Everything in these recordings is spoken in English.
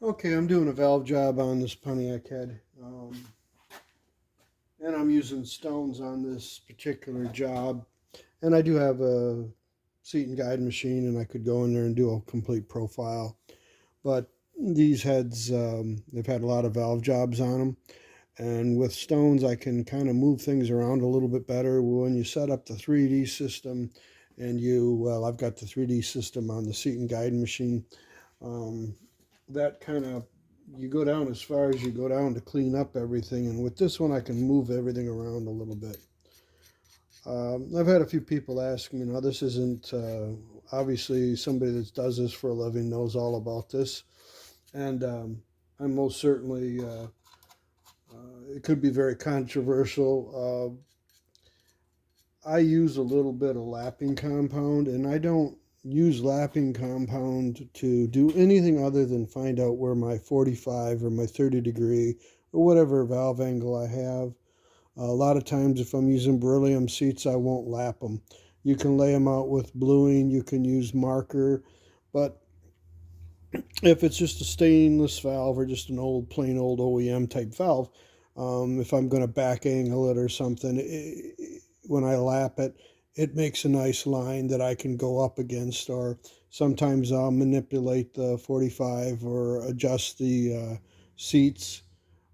Okay, I'm doing a valve job on this pontiac head, and I'm using stones on this particular job. And I do have a seat and guide machine, and I could go in there and do a complete profile. But these heads, they've had a lot of valve jobs on them, and with stones, I can kind of move things around a little bit better. When you set up the 3D system, I've got the 3D system on the seat and guide machine. Um, that kind of you go down as far as you go down to clean up everything, and with this one I can move everything around a little bit. I've had a few people ask me, now this isn't obviously somebody that does this for a living knows all about this, and I'm most certainly it could be very controversial. I use a little bit of lapping compound, and I don't use lapping compound to do anything other than find out where my 45 or my 30 degree or whatever valve angle I have. A lot of times, if I'm using beryllium seats, I won't lap them. You can lay them out with bluing, you can use marker, but if it's just a stainless valve or just an old, plain old OEM type valve, if I'm going to back angle it or something, when I lap it, it makes a nice line that I can go up against, or sometimes I'll manipulate the 45 or adjust the seats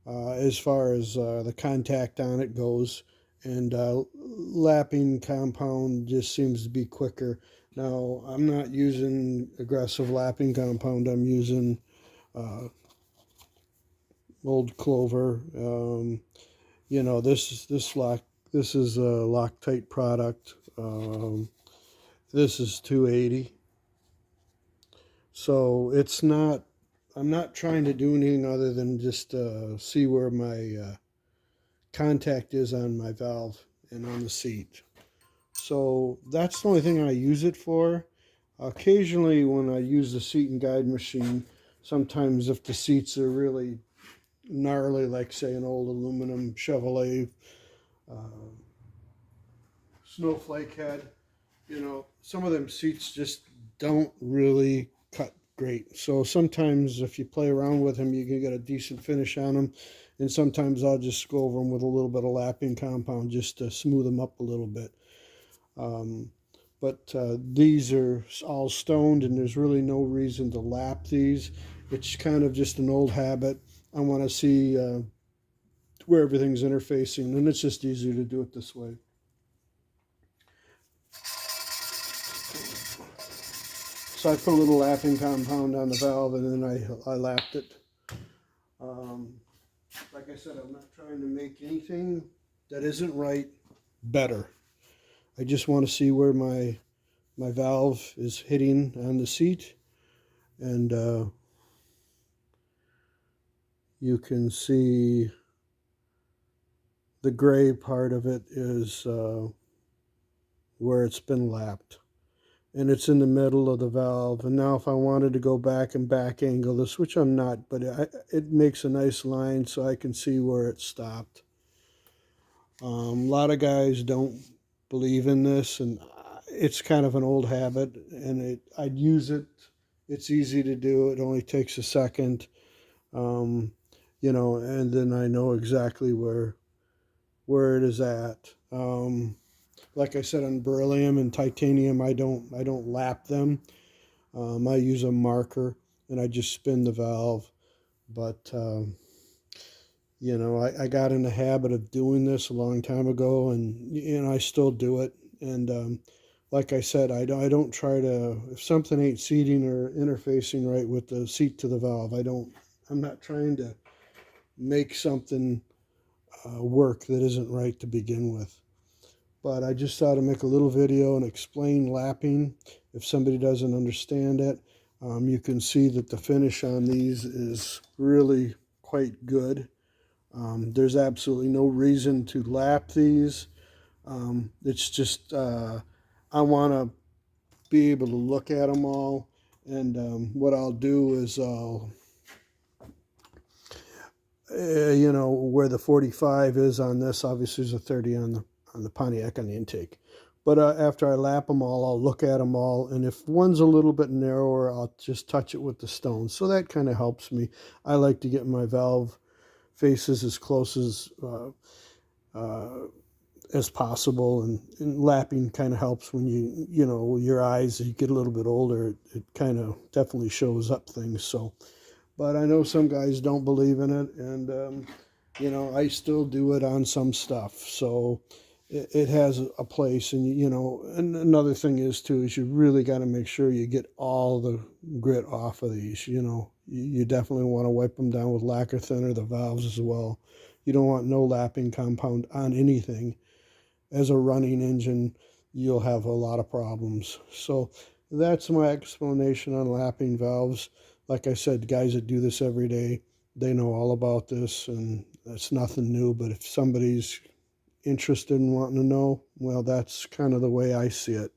as far as the contact on it goes. And lapping compound just seems to be quicker. Now, I'm not using aggressive lapping compound. I'm using uh, old clover. This is a Loctite product. This is 280. So it's not. I'm not trying to do anything other than just see where my contact is on my valve and on the seat. So that's the only thing I use it for. Occasionally, when I use the seat and guide machine, sometimes if the seats are really gnarly, like say an old aluminum Chevrolet uh, snowflake head, some of them seats just don't really cut great. So sometimes if you play around with them, you can get a decent finish on them. And sometimes I'll just go over them with a little bit of lapping compound just to smooth them up a little bit. Um, but these are all stoned, and there's really no reason to lap these. It's kind of just an old habit. I want to see where everything's interfacing, and it's just easier to do it this way. So I put a little lapping compound on the valve, and then I lapped it. Um, like I said, I'm not trying to make anything that isn't right better. I just want to see where my valve is hitting on the seat, and you can see the gray part of it is where it's been lapped, and it's in the middle of the valve. And now if I wanted to go back and back angle this, which I'm not, but it makes a nice line so I can see where it stopped. A lot of guys don't believe in this, and it's kind of an old habit, and I'd use it. It's easy to do. It only takes a second, um, and then I know exactly where it is at. Like I said, on beryllium and titanium, I don't lap them. I use a marker and I just spin the valve. But I got in the habit of doing this a long time ago, and I still do it. And like I said, I don't try to, if something ain't seating or interfacing right with the seat to the valve, I'm not trying to make something work that isn't right to begin with. But I just thought to make a little video and explain lapping. If somebody doesn't understand it, you can see that the finish on these is really quite good. There's absolutely no reason to lap these. It's just I want to be able to look at them all, and what I'll do is I'll where the 45 is on this. Obviously, there's a 30 on the Pontiac on the intake. But after I lap them all, I'll look at them all, and if one's a little bit narrower, I'll just touch it with the stone. So that kind of helps me. I like to get my valve faces as close uh, as possible, and lapping kind of helps when you know your eyes, as you get a little bit older, it kind of definitely shows up things. So, but I know some guys don't believe in it, and I still do it on some stuff. So it has a place, and and another thing is too is you really got to make sure you get all the grit off of these. You definitely want to wipe them down with lacquer thinner, the valves as well. You don't want no lapping compound on anything. As a running engine, you'll have a lot of problems. So that's my explanation on lapping valves. Like I said, guys that do this every day, they know all about this, and it's nothing new. But if somebody's interested in wanting to know, well, that's kind of the way I see it.